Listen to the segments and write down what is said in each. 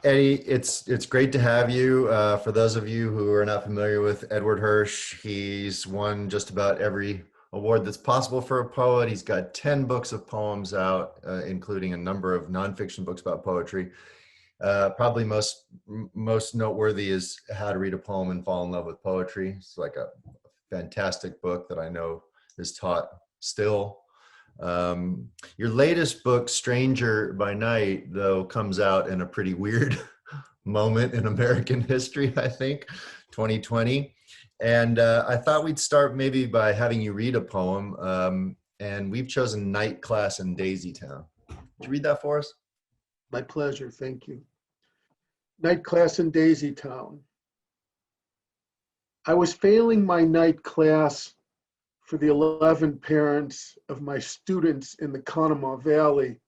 Eddie, it's great to have you. For those of you who are not familiar with Edward Hirsch, he's won just about every award that's possible for a poet. He's got 10 books of poems out, including a number of nonfiction books about poetry. Probably most noteworthy is How to Read a Poem and Fall in Love with Poetry. It's like a fantastic book that I know is taught still. Your latest book, Stranger by Night, though, comes out in a pretty weird moment in American history, I think, 2020. And I thought we'd start maybe by having you read a poem. And we've chosen Night Class in Daisytown. Would you read that for us? My pleasure, thank you. Night class in Daisytown. I was failing my night class for the 11 parents of my students in the Conemaugh Valley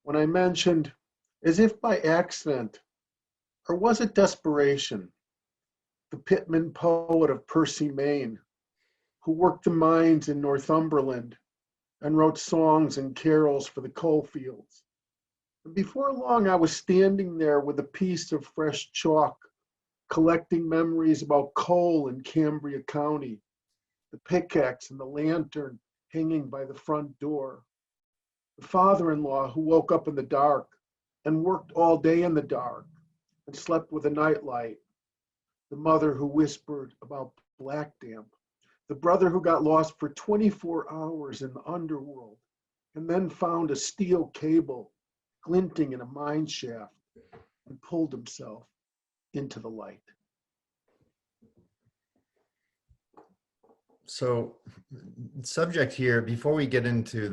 when I mentioned, as if by accident, or was it desperation, the Pitman poet of Percy, Maine, who worked the mines in Northumberland and wrote songs and carols for the coal fields. And before long, I was standing there with a piece of fresh chalk, collecting memories about coal in Cambria County, the pickaxe and the lantern hanging by the front door, the father-in-law who woke up in the dark and worked all day in the dark and slept with a nightlight, the mother who whispered about black damp, the brother who got lost for 24 hours in the underworld and then found a steel cable glinting in a mine shaft and pulled himself into the light. So, subject here, before we get into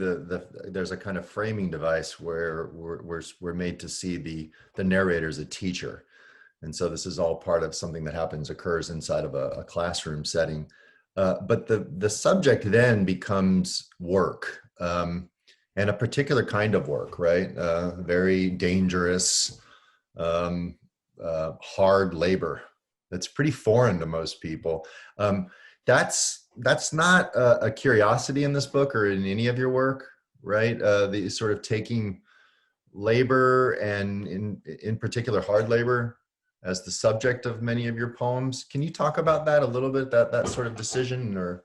there's a kind of framing device where we're made to see the narrator as a teacher. And so this is all part of something that occurs inside of a classroom setting. But the subject then becomes work, and a particular kind of work, right? Very dangerous, hard labor. That's pretty foreign to most people. That's not a curiosity in this book or in any of your work, right? The sort of taking labor and in particular hard labor as the subject of many of your poems. Can you talk about that a little bit, that sort of decision or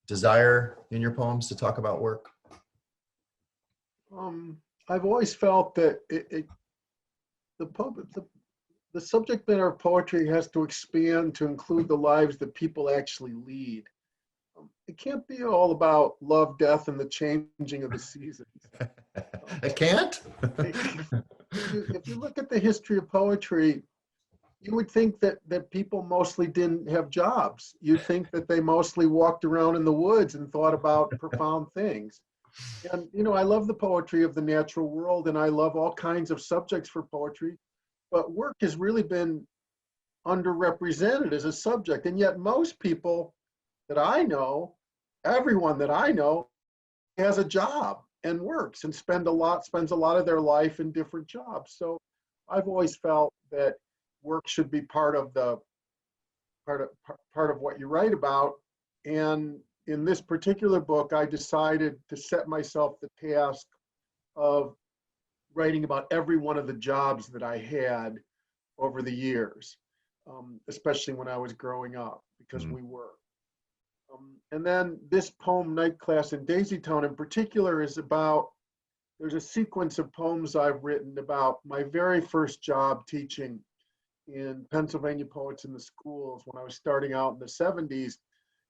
desire in your poems to talk about work? I've always felt that the subject matter of poetry has to expand to include the lives that people actually lead. It can't be all about love, death, and the changing of the seasons. It can't? If you look at the history of poetry, you would think that people mostly didn't have jobs. You'd think that they mostly walked around in the woods and thought about profound things. And, I love the poetry of the natural world, and I love all kinds of subjects for poetry, but work has really been underrepresented as a subject. And yet most people that I know, everyone that I know has a job and works and spends a lot of their life in different jobs. So I've always felt that work should be part of what you write about. And in this particular book, I decided to set myself the task of writing about every one of the jobs that I had over the years, especially when I was growing up, because we were. And then this poem, Night Class in Daisytown, in particular, is about, there's a sequence of poems I've written about my very first job teaching in Pennsylvania Poets in the Schools when I was starting out in the 70s,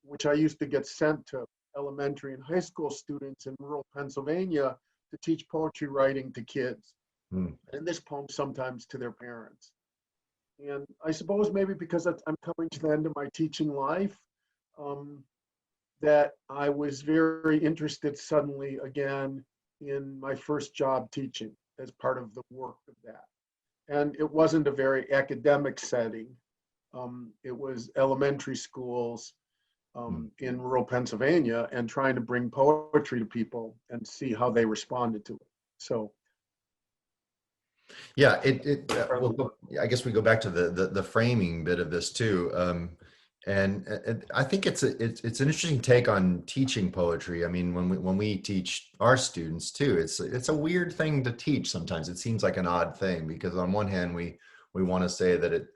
which I used to get sent to elementary and high school students in rural Pennsylvania to teach poetry writing to kids. And this poem sometimes to their parents. And I suppose maybe because I'm coming to the end of my teaching life, that I was very interested suddenly again in my first job teaching as part of the work of that. And it wasn't a very academic setting. It was elementary schools in rural Pennsylvania and trying to bring poetry to people and see how they responded to it. So. Yeah, well, I guess we go back to the framing bit of this too. And I think it's an interesting take on teaching poetry. I mean, when we teach our students too, it's a weird thing to teach sometimes. It seems like an odd thing because on one hand we want to say that it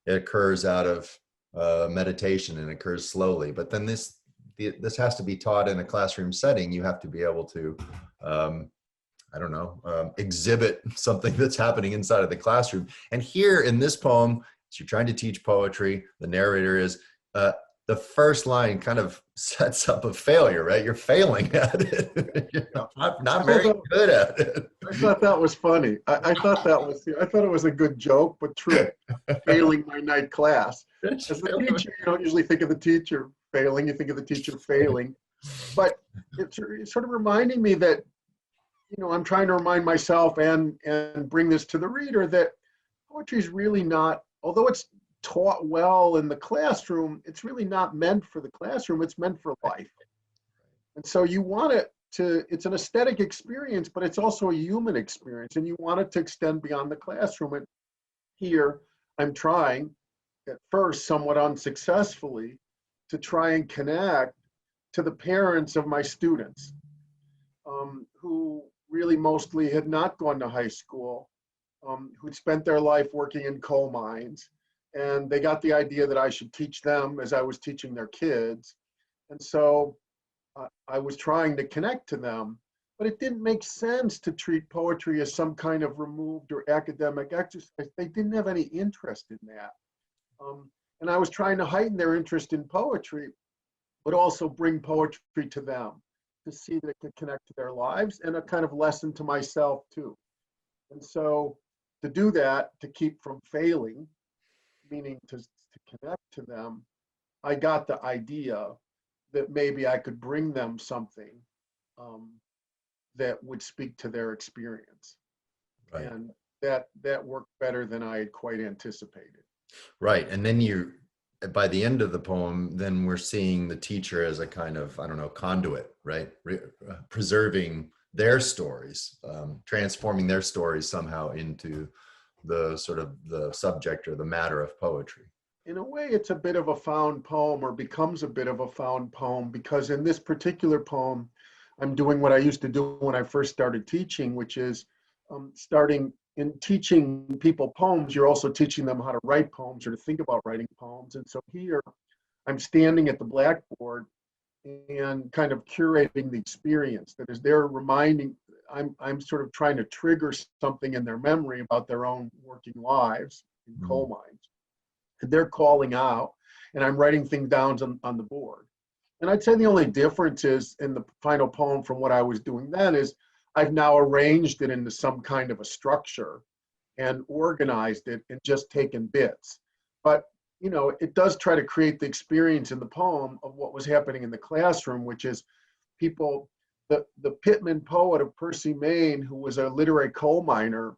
occurs out of meditation and occurs slowly, but then this has to be taught in a classroom setting. You have to be able to I don't know, exhibit something that's happening inside of the classroom. And here in this poem, as you're trying to teach poetry, the narrator is, the first line kind of sets up a failure, right? You're failing at it. You're not very good at it. I thought that was funny. I thought it was a good joke, but true. Failing my night class. As the teacher, you don't usually think of the teacher failing, you think of the teacher failing. But it's sort of reminding me that, I'm trying to remind myself and bring this to the reader that poetry is really not, although it's taught well in the classroom, it's really not meant for the classroom, it's meant for life. And so you want it to, it's an aesthetic experience, but it's also a human experience, and you want it to extend beyond the classroom. And here I'm trying, at first somewhat unsuccessfully, to try and connect to the parents of my students, who really mostly had not gone to high school, who'd spent their life working in coal mines. And they got the idea that I should teach them as I was teaching their kids. And so I was trying to connect to them, but it didn't make sense to treat poetry as some kind of removed or academic exercise. They didn't have any interest in that. And I was trying to heighten their interest in poetry, but also bring poetry to them, to see that it could connect to their lives, and a kind of lesson to myself too. And so to do that, to keep from failing, meaning to connect to them, I got the idea that maybe I could bring them something that would speak to their experience. Right. And that worked better than I had quite anticipated. Right. And then by the end of the poem, then we're seeing the teacher as a kind of, I don't know, conduit, right? Preserving their stories, transforming their stories somehow into the sort of the subject or the matter of poetry. In a way, it's a bit of a found poem, or becomes a bit of a found poem, because in this particular poem, I'm doing what I used to do when I first started teaching, which is starting in teaching people poems, you're also teaching them how to write poems or to think about writing poems. And so here I'm standing at the blackboard and kind of curating the experience. That is, they're reminding, I'm sort of trying to trigger something in their memory about their own working lives in coal mines. And they're calling out, and I'm writing things down on the board. And I'd say the only difference is in the final poem from what I was doing then is I've now arranged it into some kind of a structure and organized it and just taken bits. But, it does try to create the experience in the poem of what was happening in the classroom, which is people, the Pitman poet of Percy, Maine, who was a literary coal miner,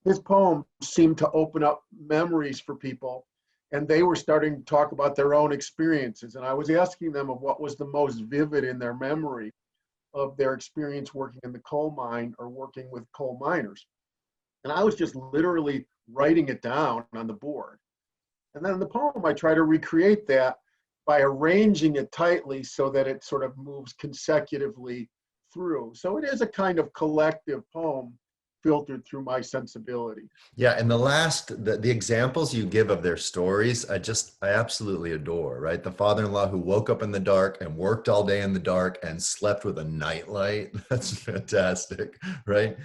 his poem seemed to open up memories for people, and they were starting to talk about their own experiences. And I was asking them of what was the most vivid in their memory of their experience working in the coal mine or working with coal miners. And I was just literally writing it down on the board. And then in the poem, I try to recreate that by arranging it tightly so that it sort of moves consecutively through. So it is a kind of collective poem filtered through my sensibility. Yeah, and the examples you give of their stories, I absolutely adore, right? The father-in-law who woke up in the dark and worked all day in the dark and slept with a nightlight. That's fantastic, right?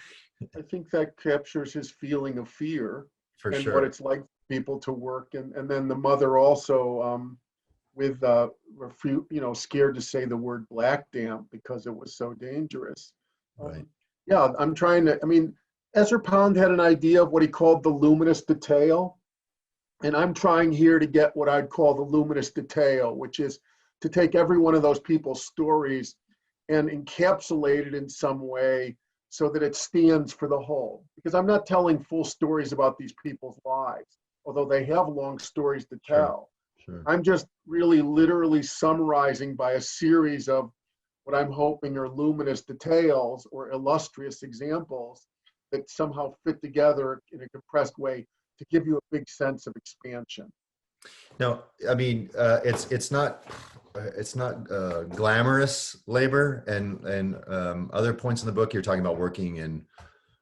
I think that captures his feeling of fear and sure. What it's like for people to work. And then the mother also scared to say the word black damp because it was so dangerous. Right. Yeah, I'm trying to, Ezra Pound had an idea of what he called the luminous detail. And I'm trying here to get what I'd call the luminous detail, which is to take every one of those people's stories and encapsulate it in some way so that it stands for the whole. Because I'm not telling full stories about these people's lives, although they have long stories to tell. Sure. I'm just really literally summarizing by a series of what I'm hoping are luminous details or illustrious examples that somehow fit together in a compressed way to give you a big sense of expansion. Now, I mean, it's not glamorous labor, and other points in the book you're talking about working in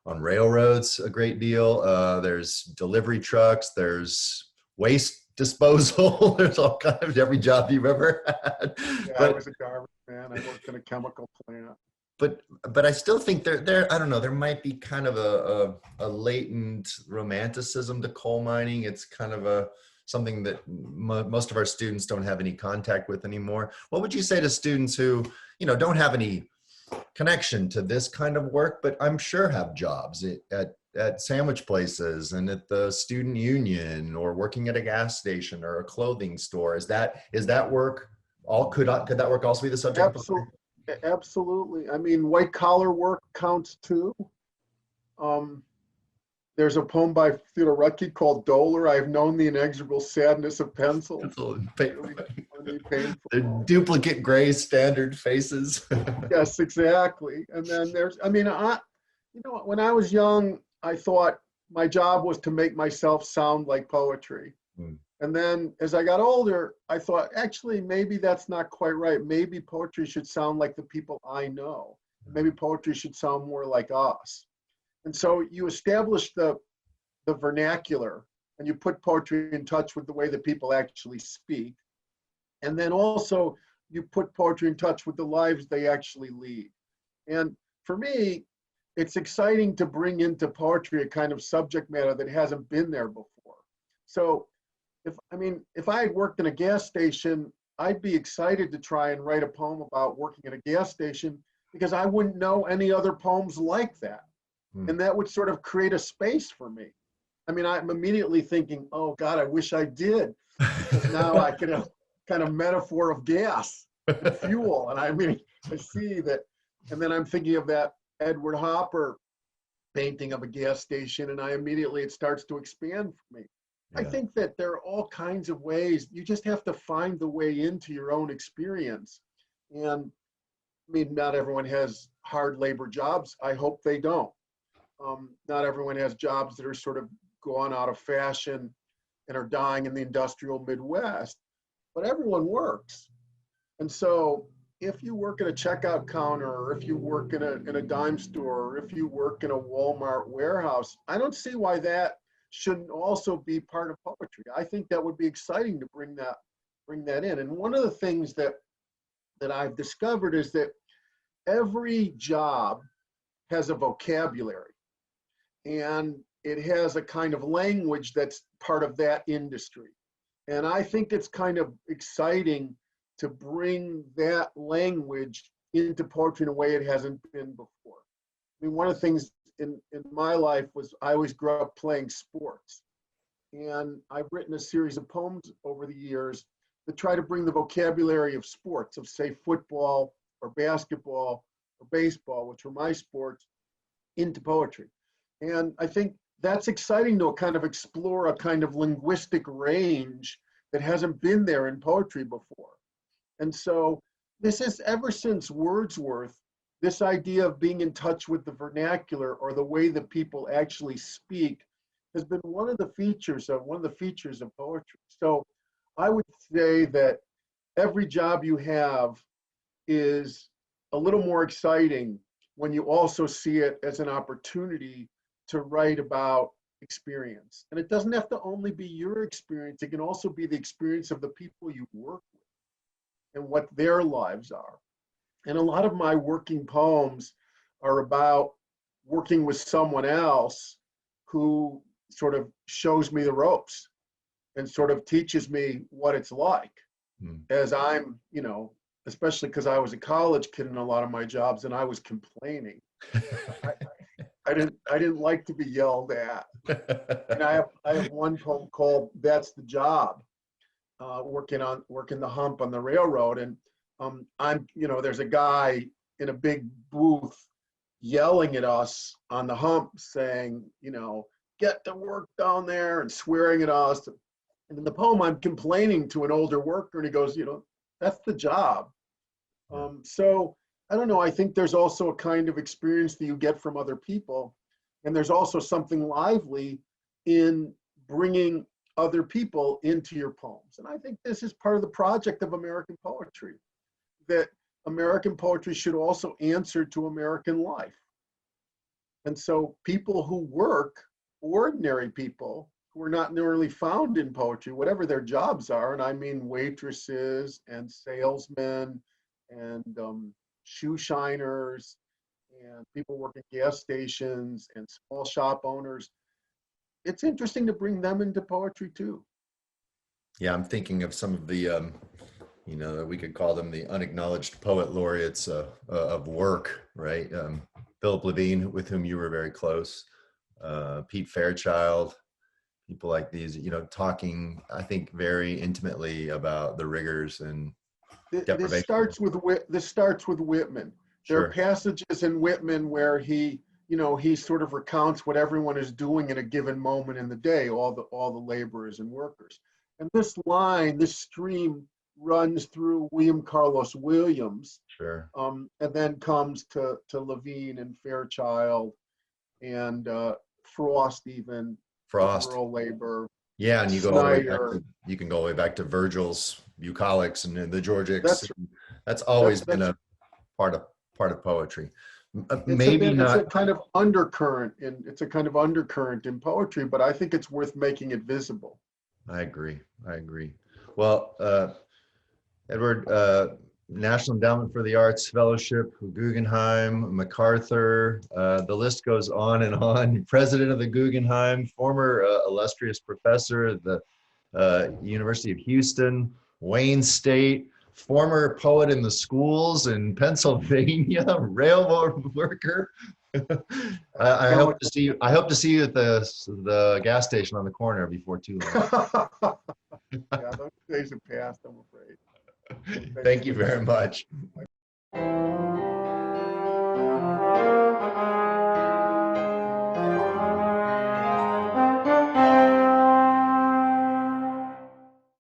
on railroads a great deal. There's delivery trucks. There's waste disposal. There's all kind of every job you've ever had. Yeah, I But was a garbage man. I worked in a chemical plant. but I still think I don't know, there might be kind of a latent romanticism to coal mining. It's kind of a something that most of our students don't have any contact with anymore. What would you say to students who, don't have any connection to this kind of work, but I'm sure have jobs at sandwich places and at the student union or working at a gas station or a clothing store? Is that work all could that work also be the subject of Absolutely, absolutely. I mean, white collar work counts too. Um, there's a poem by Theodore Rutke called Dolor. I've known the inexorable sadness of pencils. Really funny, painful. They're duplicate gray standard faces. Yes, exactly. And then I mean, when I was young, I thought my job was to make myself sound like poetry. Hmm. And then as I got older, I thought, actually, maybe that's not quite right. Maybe poetry should sound like the people I know. Maybe poetry should sound more like us. And so you establish the vernacular and you put poetry in touch with the way that people actually speak. And then also you put poetry in touch with the lives they actually lead. And for me, it's exciting to bring into poetry a kind of subject matter that hasn't been there before. So if I had worked in a gas station, I'd be excited to try and write a poem about working at a gas station because I wouldn't know any other poems like that. And that would sort of create a space for me. I mean, I'm immediately thinking, oh God, I wish I did. Because now I can have kind of metaphor of gas and fuel. And I mean, I see that. And then I'm thinking of that Edward Hopper painting of a gas station. And it starts to expand for me. Yeah. I think that there are all kinds of ways. You just have to find the way into your own experience. And I mean, not everyone has hard labor jobs. I hope they don't. Not everyone has jobs that are sort of gone out of fashion and are dying in the industrial Midwest, but everyone works. And so if you work at a checkout counter, or if you work in a dime store, or if you work in a Walmart warehouse, I don't see why that shouldn't also be part of poetry. I think that would be exciting to bring that in. And one of the things that I've discovered is that every job has a vocabulary. And it has a kind of language that's part of that industry. And I think it's kind of exciting to bring that language into poetry in a way it hasn't been before. I mean, one of the things in my life was I always grew up playing sports. And I've written a series of poems over the years that try to bring the vocabulary of sports, of say football or basketball or baseball, which were my sports, into poetry. And I think that's exciting to kind of explore a kind of linguistic range that hasn't been there in poetry before. And so this is ever since Wordsworth, this idea of being in touch with the vernacular or the way that people actually speak has been one of the features of poetry. So I would say that every job you have is a little more exciting when you also see it as an opportunity to write about experience. And it doesn't have to only be your experience. It can also be the experience of the people you work with and what their lives are. And a lot of my working poems are about working with someone else who sort of shows me the ropes and sort of teaches me what it's like as I'm, especially because I was a college kid in a lot of my jobs and I was complaining. I didn't like to be yelled at. And I have one poem called "That's the Job," working the hump on the railroad, and there's a guy in a big booth yelling at us on the hump, saying, get to work down there, and swearing at us. And in the poem, I'm complaining to an older worker, and he goes, that's the job. So I don't know. I think there's also a kind of experience that you get from other people. And there's also something lively in bringing other people into your poems. And I think this is part of the project of American poetry, that American poetry should also answer to American life. And so people who work, ordinary people who are not normally found in poetry, whatever their jobs are, and I mean waitresses and salesmen and shoe shiners and people work at gas stations and small shop owners, it's interesting to bring them into poetry too. Yeah, I'm thinking of some of the, we could call them the unacknowledged poet laureates of work, right? Philip Levine, with whom you were very close, Pete Fairchild, people like these, talking, I think, very intimately about the rigors and This starts with Whitman. There Sure. are passages in Whitman where he sort of recounts what everyone is doing in a given moment in the day, all the laborers and workers. And this stream runs through William Carlos Williams, Sure. and then comes to Levine and Fairchild and Frost, even Frost. rural labor. Yeah, and you go all the way back Snyder. you can go all the way back to Virgil's bucolics and the Georgics. That's That's always that's been a part of poetry. it's Not. a kind of undercurrent in poetry, but I think it's worth making it visible. I agree. Well, Edward, National Endowment for the Arts Fellowship, Guggenheim, MacArthur, the list goes on and on. President of the Guggenheim, former illustrious professor at the University of Houston, Wayne State, former poet in the schools in Pennsylvania, railroad worker. I hope to see you. I hope to see you at the gas station on the corner before too long. Yeah, those days have passed, I'm afraid. Thank you very much.